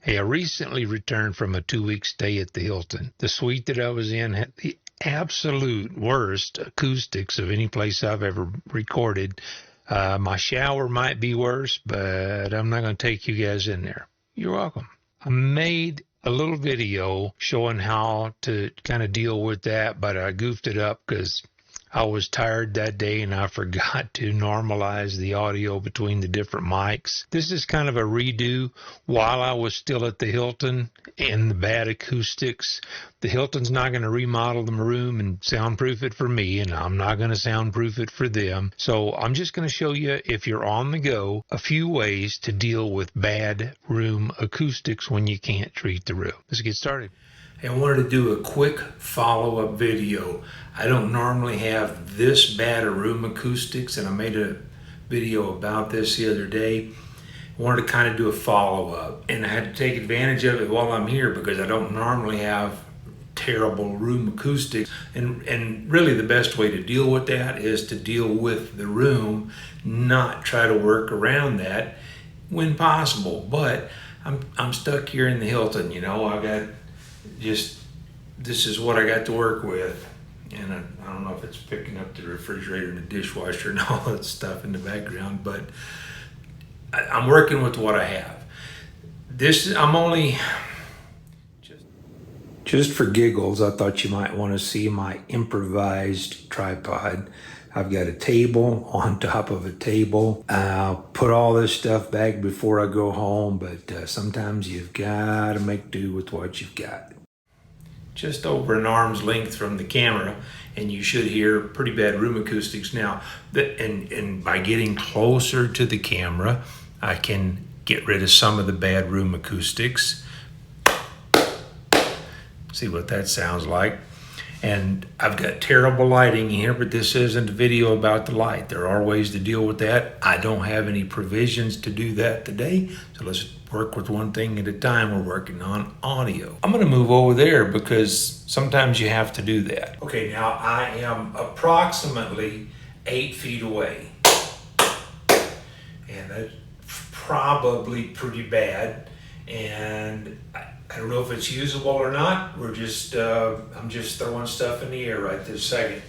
Hey, I recently returned from a 2-week stay at the Hilton. The suite that I was in had the absolute worst acoustics of any place I've ever recorded. My shower might be worse, but I'm not going to take you guys in there. You're welcome. I made a little video showing how to kind of deal with that, but I goofed it up because I was tired that day and I forgot to normalize the audio between the different mics. This is kind of a redo while I was still at the Hilton and the bad acoustics. The Hilton's not going to remodel the room and soundproof it for me, and I'm not going to soundproof it for them. So I'm just going to show you, if you're on the go, a few ways to deal with bad room acoustics when you can't treat the room. Let's get started. I wanted to do a quick follow-up video. I don't normally have this bad a room acoustics, and I made a video about this the other day. I wanted to kind of do a follow-up, and I had to take advantage of it while I'm here because I don't normally have terrible room acoustics. And really the best way to deal with that is to deal with the room, not try to work around that when possible. But I'm stuck here in the Hilton, you know. I got this is what I got to work with, and I don't know if it's picking up the refrigerator and the dishwasher and all that stuff in the background, but I'm working with what I have. I'm only just for giggles. I thought you might want to see my improvised tripod. I've got a table on top of a table. I'll put all this stuff back before I go home, but sometimes you've got to make do with what you've got. Just over an arm's length from the camera, and you should hear pretty bad room acoustics now. And by getting closer to the camera, I can get rid of some of the bad room acoustics. See what that sounds like. And I've got terrible lighting here, but this isn't a video about the light. There are ways to deal with that. I don't have any provisions to do that today, so let's work with one thing at a time. We're working on audio. I'm gonna move over there because sometimes you have to do that. Okay, now I am approximately 8 feet away. And that's probably pretty bad. And I don't know if it's usable or not. I'm just throwing stuff in the air right this second.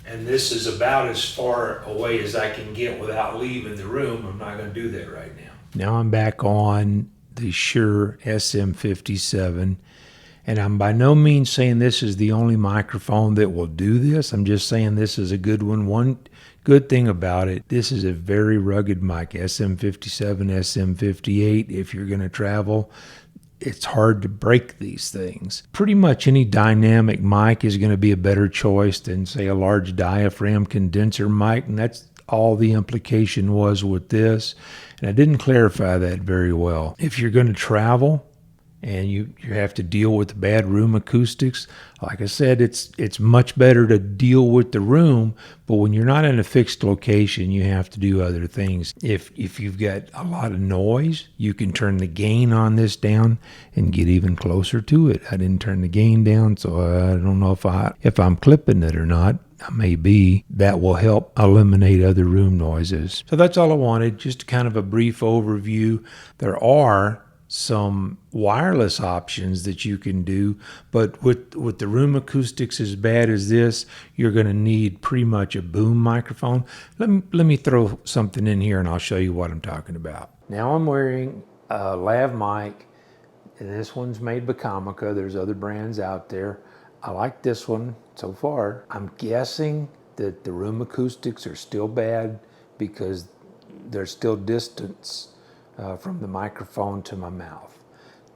And this is about as far away as I can get without leaving the room. I'm not going to do that right now. Now I'm back on the Shure SM57, and I'm by no means saying this is the only microphone that will do this. I'm just saying this is a good one. One good thing about it, this is a very rugged mic, SM57, SM58. If you're going to travel, it's hard to break these things. Pretty much any dynamic mic is going to be a better choice than, say, a large diaphragm condenser mic, and that's all the implication was with this. And I didn't clarify that very well. If you're going to travel and you have to deal with bad room acoustics, like I said, it's much better to deal with the room, but when you're not in a fixed location, you have to do other things. If you've got a lot of noise, you can turn the gain on this down and get even closer to it. I didn't turn the gain down, so I don't know if I'm clipping it or not. I may be. That will help eliminate other room noises. So that's all I wanted, just kind of a brief overview. There are some wireless options that you can do, but with the room acoustics as bad as this, you're going to need pretty much a boom microphone. Let me throw something in here and I'll show you what I'm talking about. Now I'm wearing a lav mic, and this one's made by Comica. There's other brands out there. I like this one so far. I'm guessing that the room acoustics are still bad because there's still distance from the microphone to my mouth.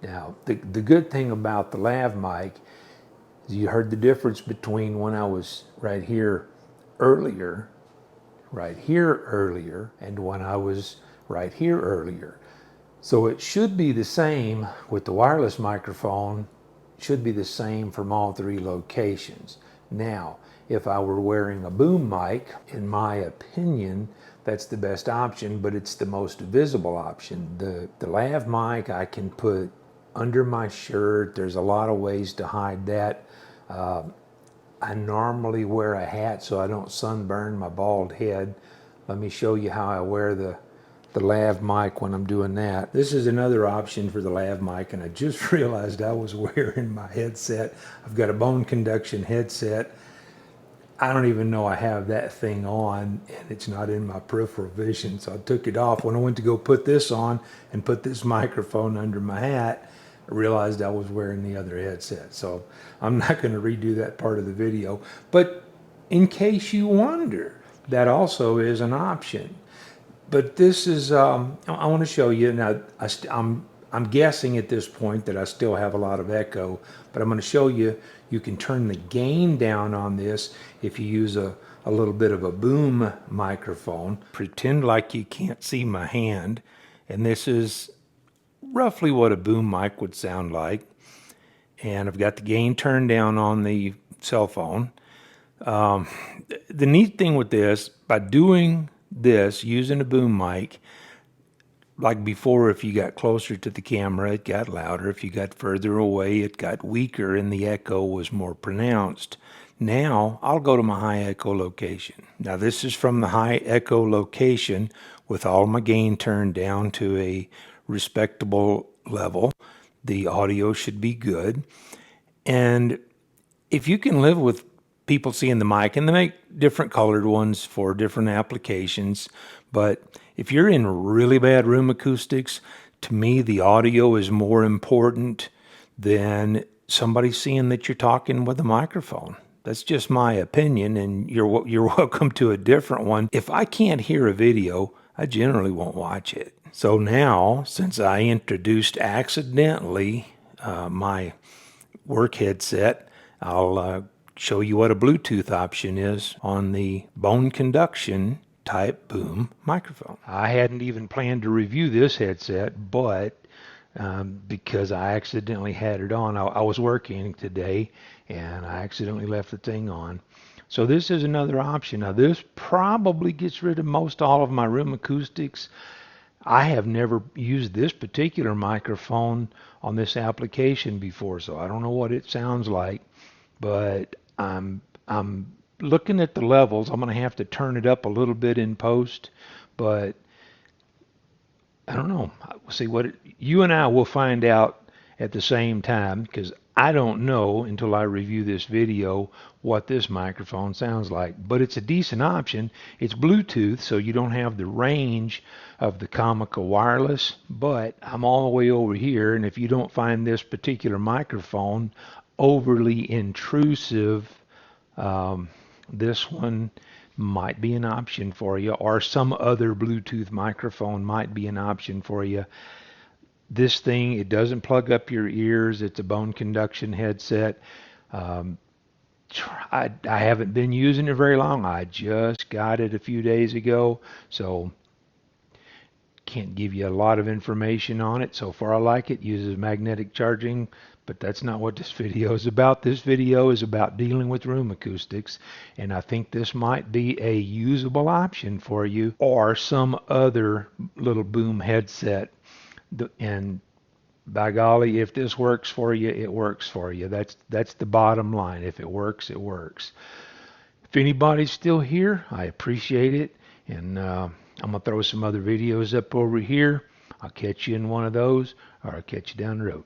Now, the good thing about the lav mic is you heard the difference between when I was right here earlier, and when I was right here earlier. So it should be the same with the wireless microphone. It should be the same from all three locations. Now, if I were wearing a boom mic, in my opinion, that's the best option, but it's the most visible option. The lav mic I can put under my shirt. There's a lot of ways to hide that. I normally wear a hat so I don't sunburn my bald head. Let me show you how I wear the the lav mic when I'm doing that. This is another option for the lav mic, and I just realized I was wearing my headset. I've got a bone conduction headset. I don't even know I have that thing on, and it's not in my peripheral vision, so I took it off. When I went to go put this on and put this microphone under my hat, I realized I was wearing the other headset. So I'm not going to redo that part of the video, but in case you wonder, that also is an option. But this is, I want to show you now. I'm guessing at this point that I still have a lot of echo, but I'm going to show you. You can turn the gain down on this if you use a little bit of a boom microphone. Pretend like you can't see my hand, and this is roughly what a boom mic would sound like. And I've got the gain turned down on the cell phone. The neat thing with this, by doing this, using a boom mic, like before, if you got closer to the camera, it got louder. If you got further away, it got weaker and the echo was more pronounced. Now, I'll go to my high echo location. Now, this is from the high echo location with all my gain turned down to a respectable level. The audio should be good. And if you can live with people seeing the mic, and they make different colored ones for different applications, but if you're in really bad room acoustics, to me the audio is more important than somebody seeing that you're talking with a microphone. That's just my opinion, and you're welcome to a different one. If I can't hear a video, I generally won't watch it. So now, since I introduced accidentally my work headset, I'll show you what a Bluetooth option is on the bone conduction type boom microphone. I hadn't even planned to review this headset, but because I accidentally had it on, I was working today and I accidentally left the thing on. So this is another option. Now this probably gets rid of most all of my room acoustics. I have never used this particular microphone on this application before, so I don't know what it sounds like, but I'm looking at the levels. I'm going to have to turn it up a little bit in post, but I don't know. See, you and I will find out at the same time, because I don't know until I review this video what this microphone sounds like. But it's a decent option. It's Bluetooth, so you don't have the range of the Comica wireless, but I'm all the way over here, and if you don't find this particular microphone overly intrusive, this one might be an option for you, or some other Bluetooth microphone might be an option for you. This thing, it doesn't plug up your ears. It's a bone conduction headset. I haven't been using it very long. I just got it a few days ago, so can't give you a lot of information on it. So far I like it. Uses magnetic charging, but that's not what this video is about. This video is about dealing with room acoustics, and I think this might be a usable option for you, or some other little boom headset. And by golly, if this works for you, it works for you. That's the bottom line. If it works, it works. If anybody's still here, I appreciate it, and I'm going to throw some other videos up over here. I'll catch you in one of those, or I'll catch you down the road.